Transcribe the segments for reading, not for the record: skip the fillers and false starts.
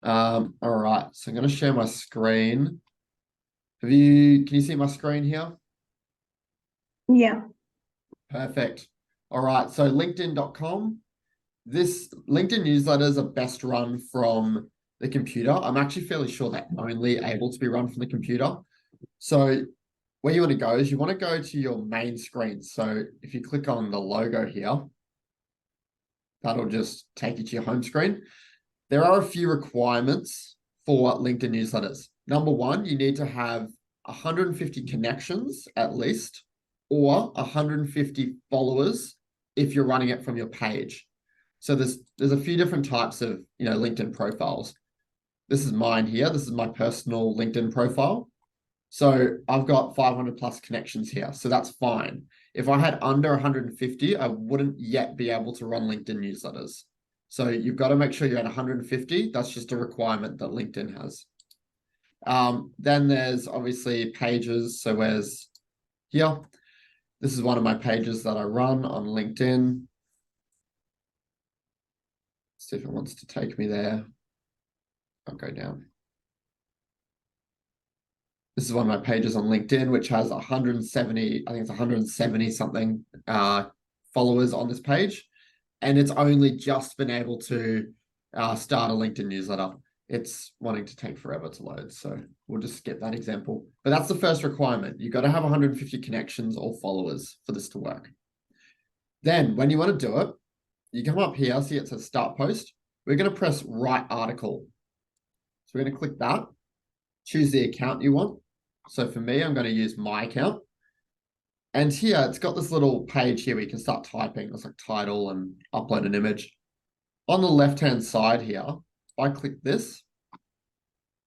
All right, so I'm going to share my screen. Can you see my screen here? Yeah. Perfect. All right, so LinkedIn.com. This LinkedIn newsletters are best run from the computer. I'm actually fairly sure they're only able to be run from the computer. So where you want to go is you want to go to your main screen. So if you click on the logo here, that'll just take you to your home screen. There are a few requirements for LinkedIn newsletters. Number one, you need to have 150 connections at least, or 150 followers if you're running it from your page. So there's a few different types of LinkedIn profiles. This is mine here. This is my personal LinkedIn profile. So I've got 500 plus connections here. So that's fine. If I had under 150, I wouldn't yet be able to run LinkedIn newsletters. So you've got to make sure you're at 150. That's just a requirement that LinkedIn has. Then there's obviously pages. So where's here? This is one of my pages that I run on LinkedIn. See if it wants to take me there. I'll go down. This is one of my pages on LinkedIn, which has 170, I think it's 170 something followers on this page. And it's only just been able to start a LinkedIn newsletter. It's wanting to take forever to load. So we'll just skip that example. But that's the first requirement. You've got to have 150 connections or followers for this to work. Then when you want to do it, you come up here, see it says start post. We're going to press write article. So we're going to click that, choose the account you want. So for me, I'm going to use my account. And here it's got this little page here where you can start typing. It's like title and upload an image. On the left-hand side here, if I click this,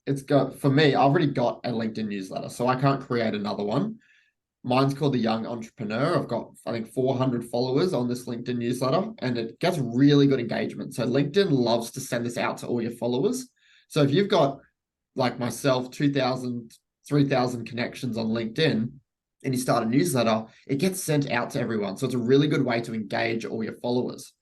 it's got, for me, I've already got a LinkedIn newsletter, so I can't create another one. Mine's called The Young Entrepreneur. I've got, I think, 400 followers on this LinkedIn newsletter, and it gets really good engagement. So LinkedIn loves to send this out to all your followers. So if you've got, like myself, 2,000, 3,000 connections on LinkedIn, and you start a newsletter, it gets sent out to everyone. So it's a really good way to engage all your followers.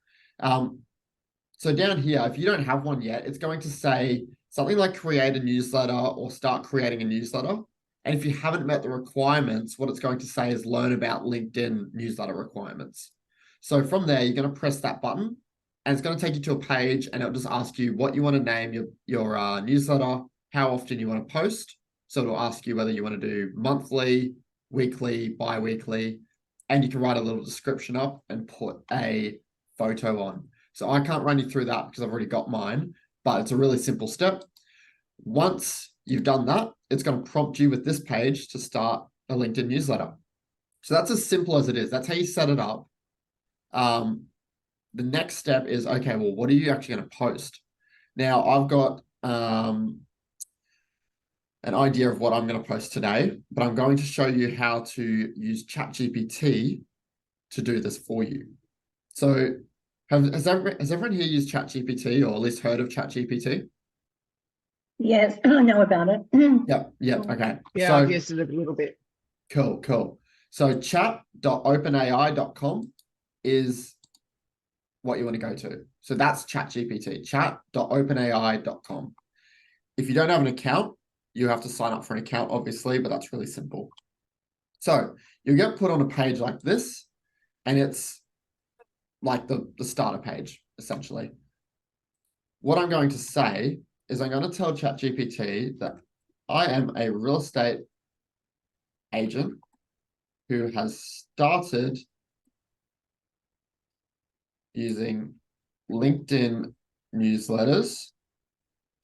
So down here, if you don't have one yet, it's going to say something like create a newsletter or start creating a newsletter. And if you haven't met the requirements, what it's going to say is learn about LinkedIn newsletter requirements. So from there, you're going to press that button and it's going to take you to a page and it'll just ask you what you want to name your newsletter, how often you want to post. So it'll ask you whether you want to do monthly, weekly, bi-weekly, and you can write a little description up and put a photo on. So I can't run you through that because I've already got mine, but it's a really simple step. Once you've done that, it's going to prompt you with this page to start a LinkedIn newsletter. So that's as simple as it is. That's how you set it up. The next step is, okay, well, what are you actually going to post? Now, I've got an idea of what I'm going to post today, but I'm going to show you how to use ChatGPT to do this for you. So has everyone here used ChatGPT or at least heard of ChatGPT? Yes, I know about it. Yep, okay. Yeah, I've So used it a little bit. cool. So chat.openai.com is what you want to go to. So that's ChatGPT, chat.openai.com. If you don't have an account, you have to sign up for an account, obviously, but that's really simple. So you get put on a page like this, and it's like the starter page, essentially. What I'm going to say is I'm going to tell ChatGPT that I am a real estate agent who has started using LinkedIn newsletters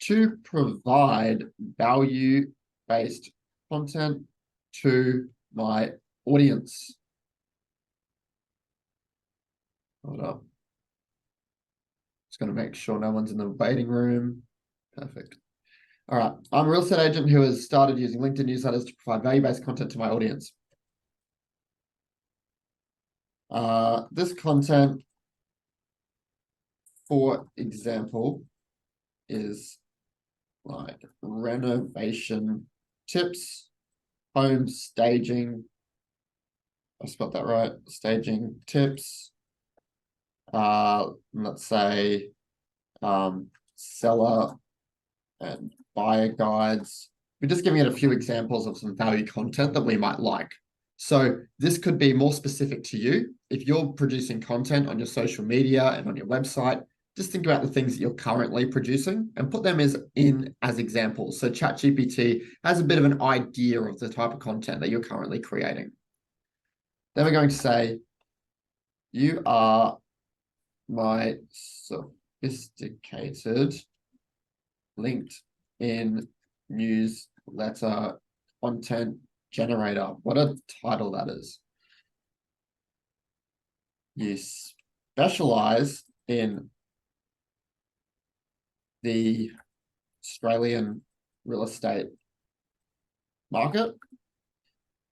to provide value-based content to my audience. Hold up. Just going to make sure no one's in the waiting room. Perfect. All right. I'm a real estate agent who has started using LinkedIn newsletters to provide value-based content to my audience. This content, for example, is like renovation tips, home staging. I spelled that right. Staging tips. Let's say seller and buyer guides. We're just giving it a few examples of some value content that we might like. So this could be more specific to you. If you're producing content on your social media and on your website, just think about the things that you're currently producing and put them as examples. So ChatGPT has a bit of an idea of the type of content that you're currently creating. Then we're going to say, you are my sophisticated LinkedIn newsletter content generator. What a title that is. You specialize in the Australian real estate market.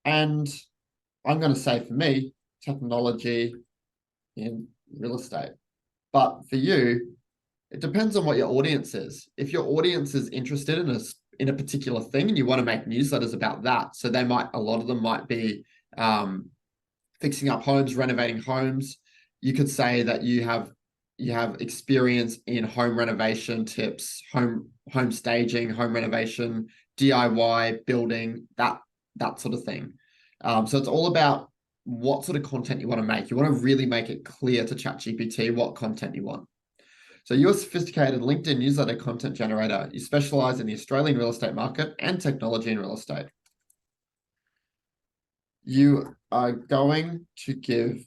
And I'm going to say for me, technology in real estate. But for you, it depends on what your audience is. If your audience is interested in a particular thing and you want to make newsletters about that, so a lot of them might be fixing up homes, renovating homes. You could say that you have experience in home renovation tips, home staging, home renovation, DIY, building, that sort of thing. So it's all about what sort of content you want to make. You want to really make it clear to ChatGPT what content you want. So you're a sophisticated LinkedIn newsletter content generator. You specialize in the Australian real estate market and technology in real estate. You are going to give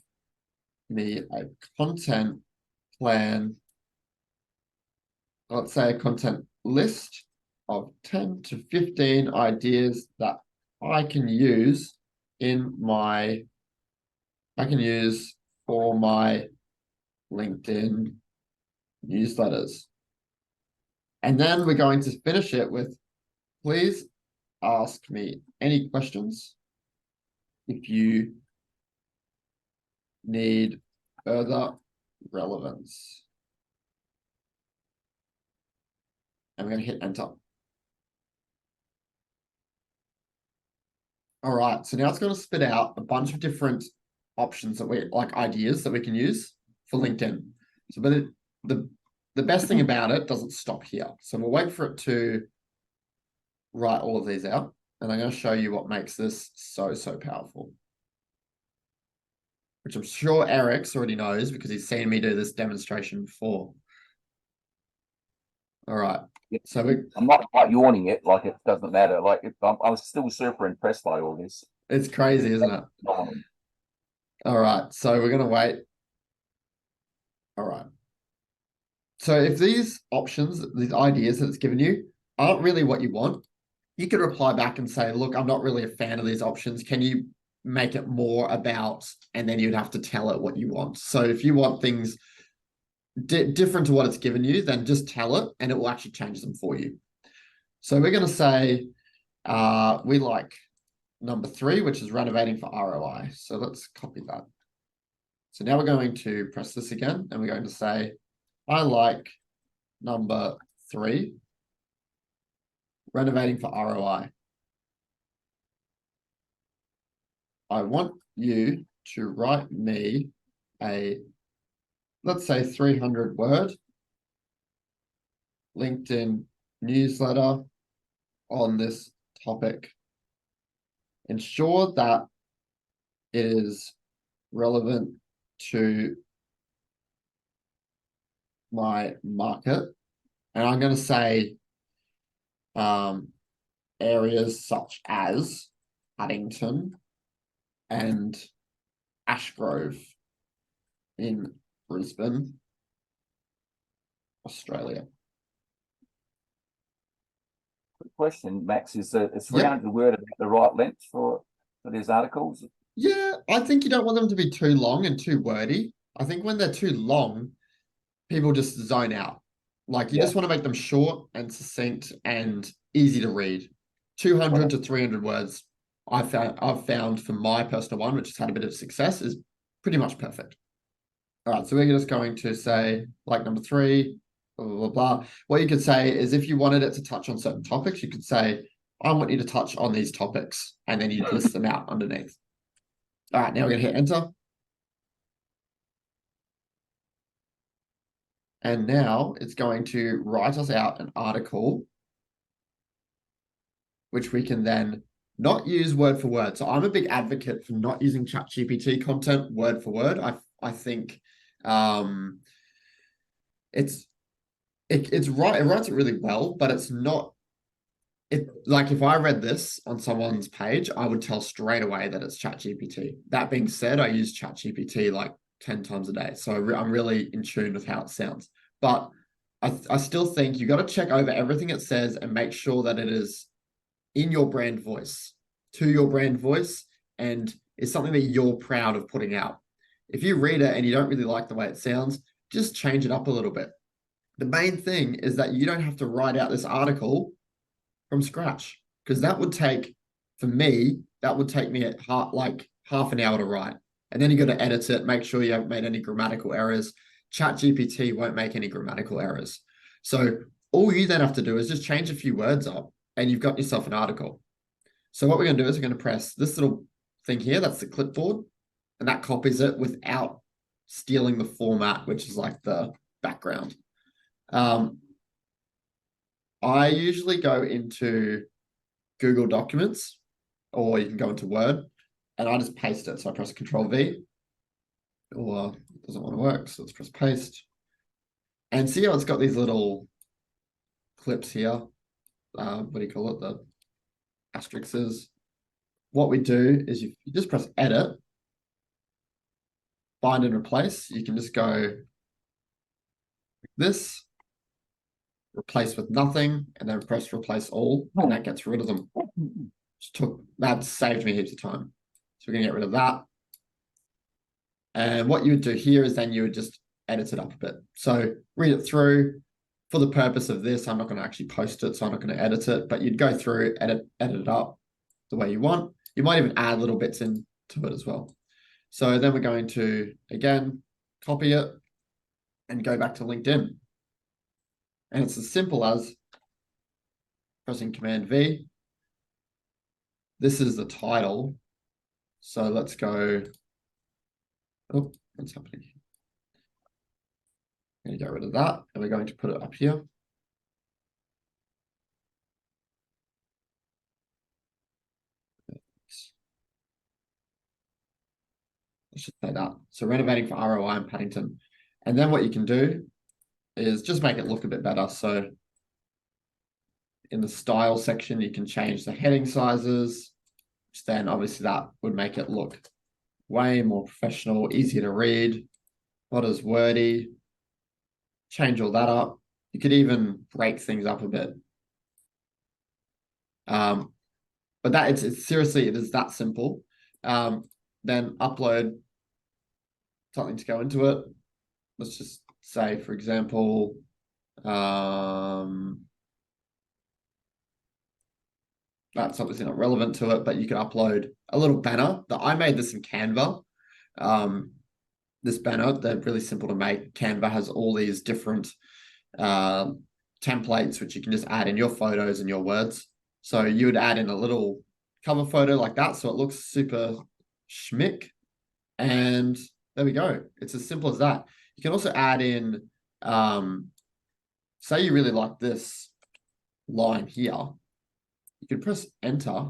me a content plan, let's say a content list of 10 to 15 ideas that I can use for my LinkedIn newsletters. And then we're going to finish it with, please ask me any questions if you need further relevance. And we're going to hit enter. All right, so now it's going to spit out a bunch of different options that ideas that we can use for LinkedIn. So, but the best thing about it doesn't stop here. So we'll wait for it to write all of these out. And I'm going to show you what makes this so powerful, which I'm sure Eric's already knows because he's seen me do this demonstration before. All right. Yeah. So I'm not quite yawning it, like it doesn't matter. Like I'm still super impressed by all this. It's crazy, isn't it? All right. So we're going to wait. All right. So if these options, these ideas that it's given you aren't really what you want, you could reply back and say, look, I'm not really a fan of these options. Can you make it more about, and then you'd have to tell it what you want. So if you want things different to what it's given you, then just tell it and it will actually change them for you. So we're going to say we like number 3, which is renovating for ROI. So let's copy that. So now we're going to press this again and we're going to say, I like number 3, renovating for ROI. I want you to write me a, let's say 300 word LinkedIn newsletter on this topic. Ensure that it is relevant to my market. And I'm going to say areas such as Paddington and Ashgrove in Brisbane, Australia. Quick question, Max, is 300 word about the right length for these articles? Yeah, I think you don't want them to be too long and too wordy. I think when they're too long, people just zone out. Like you just want to make them short and succinct and easy to read. 200 to 300 words, I've found for my personal one, which has had a bit of success, is pretty much perfect. All right, so we're just going to say like number 3, blah, blah, blah. What you could say is if you wanted it to touch on certain topics, you could say, I want you to touch on these topics, and then you'd list them out underneath. All right, now we're going to hit enter. And now it's going to write us out an article which we can then not use word for word. So I'm a big advocate for not using ChatGPT content word for word. I think it's right, it writes it really well, but it's not like if I read this on someone's page, I would tell straight away that it's ChatGPT. That being said, I use ChatGPT like 10 times a day. So I'm really in tune with how it sounds. But I still think you got to check over everything it says and make sure that it is in your brand voice, to your brand voice, and it's something that you're proud of putting out. If you read it and you don't really like the way it sounds, just change it up a little bit. The main thing is that you don't have to write out this article from scratch, because that would take, for me, that would take me at like half an hour to write. And then you got to edit it, make sure you haven't made any grammatical errors. ChatGPT won't make any grammatical errors. So all you then have to do is just change a few words up and you've got yourself an article. So what we're going to do is we're going to press this little thing here, that's the clipboard, and that copies it without stealing the format, which is like the background. I usually go into Google Documents, or you can go into Word, and I just paste it. So I press Control V, or it doesn't want to work, so let's press paste. And see how it's got these little clips here. What do you call it? The asterisks. What we do is you just press Edit, Find and Replace. You can just go like this, replace with nothing, and then press replace all, and that gets rid of them. That saved me heaps of time. So we're gonna get rid of that. And what you would do here is then you would just edit it up a bit. So read it through. For the purpose of this, I'm not going to actually post it, so I'm not going to edit it, but you'd go through, edit it up the way you want. You might even add little bits into it as well. So then we're going to, again, copy it and go back to LinkedIn. And it's as simple as pressing Command V. This is the title. So let's go. Oh, what's happening? I'm going to get rid of that, and we're going to put it up here. I should say that. So renovating for ROI in Paddington. And then what you can do is just make it look a bit better. So in the style section, you can change the heading sizes, which then obviously that would make it look way more professional, easier to read, not as wordy. Change all that up. You could even break things up a bit. But that it's seriously, it is that simple. Then upload something to go into it. Let's just say, for example, that's obviously not relevant to it, but you can upload a little banner. I made this in Canva. This banner, they're really simple to make. Canva has all these different templates, which you can just add in your photos and your words. So you would add in a little cover photo like that, so it looks super schmick. And there we go. It's as simple as that. You can also add in, say you really like this line here, you can press enter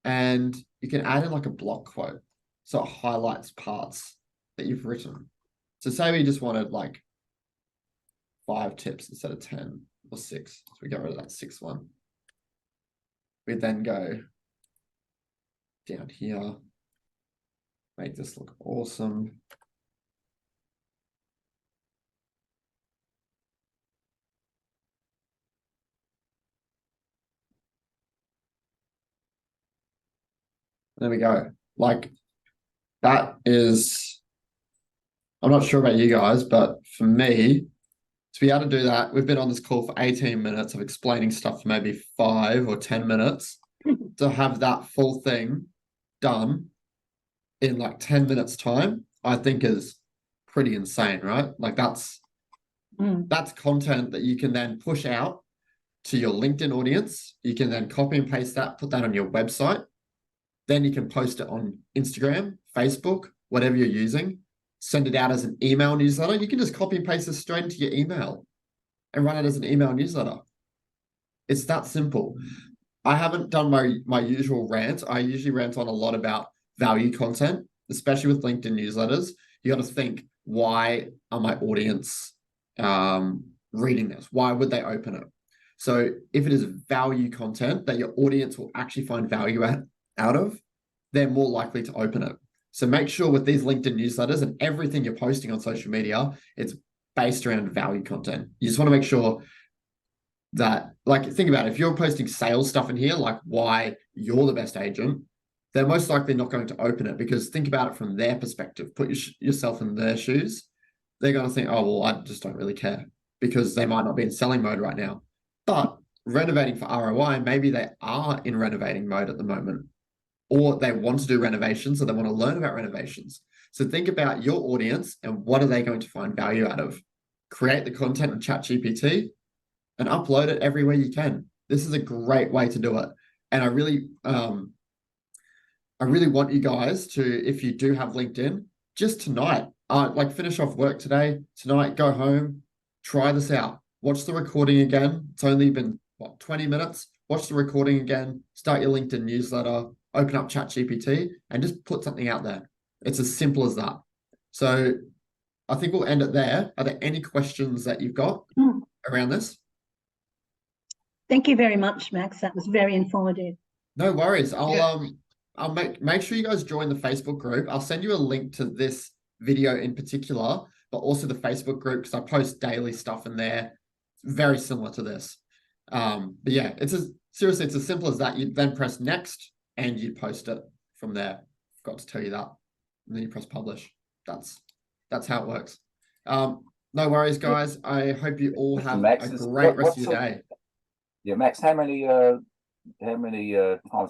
and you can add in like a block quote. So it highlights parts that you've written. So say we just wanted like 5 tips instead of 10 or 6. So we get rid of that 6th one. We then go down here, make this look awesome. There we go. Like that is, I'm not sure about you guys, but for me, to be able to do that, we've been on this call for 18 minutes of explaining stuff for maybe 5 or 10 minutes. To have that full thing done in like 10 minutes time, I think is pretty insane, right? Like that's content that you can then push out to your LinkedIn audience. You can then copy and paste that, put that on your website. Then you can post it on Instagram, Facebook, whatever you're using. Send it out as an email newsletter. You can just copy and paste this straight into your email and run it as an email newsletter. It's that simple. I haven't done my usual rant. I usually rant on a lot about value content, especially with LinkedIn newsletters. You got to think, why are my audience reading this? Why would they open it? So if it is value content that your audience will actually find value out of, they're more likely to open it. So make sure with these LinkedIn newsletters and everything you're posting on social media, it's based around value content. You just want to make sure that, like, think about it. If you're posting sales stuff in here, like why you're the best agent, they're most likely not going to open it, because think about it from their perspective. Put yourself in their shoes. They're going to think, oh, well, I just don't really care, because they might not be in selling mode right now. But renovating for ROI, maybe they are in renovating mode at the moment, or they want to do renovations, or they want to learn about renovations. So think about your audience and what are they going to find value out of. Create the content on ChatGPT and upload it everywhere you can. This is a great way to do it. And I really want you guys to, if you do have LinkedIn, just tonight, like finish off work tonight, go home, try this out. Watch the recording again. It's only been, what, 20 minutes? Watch the recording again, start your LinkedIn newsletter, open up ChatGPT, and just put something out there. It's as simple as that. So I think we'll end it there. Are there any questions that you've got around this? Thank you very much, Max. That was very informative. No worries. I'll make sure you guys join the Facebook group. I'll send you a link to this video in particular, but also the Facebook group, because I post daily stuff in there. It's very similar to this. But yeah, seriously, it's as simple as that. You then press next and you post it from there. Forgot to tell you that. And then you press publish. That's how it works. No worries, guys. I hope you all have Max, a great rest of your day. Yeah, Max, how many times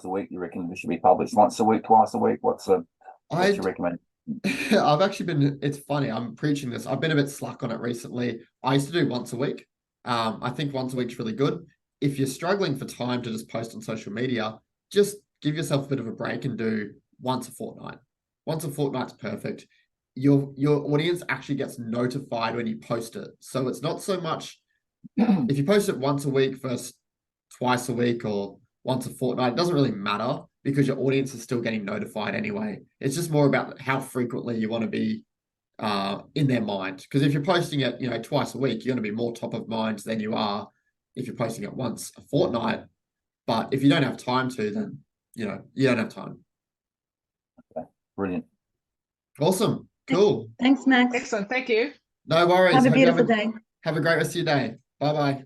a week do you reckon this should be published? Once a week, twice a week? What's your recommend? I've actually been, it's funny, I'm preaching this. I've been a bit slack on it recently. I used to do once a week. I think once a week's really good. If you're struggling for time to just post on social media, just give yourself a bit of a break and do once a fortnight. Once a fortnight's perfect. Your audience actually gets notified when you post it. So it's not so much, if you post it once a week versus twice a week or once a fortnight, it doesn't really matter, because your audience is still getting notified anyway. It's just more about how frequently you want to be in their mind. Because if you're posting it, twice a week, you're going to be more top of mind than you are if you're posting it once a fortnight. But if you don't have time to, then you don't have time. Okay, brilliant. Awesome. Cool. Thanks, Max. Excellent. Thank you. No worries. Have a Hope you beautiful day. have a great rest of your day. Bye-bye.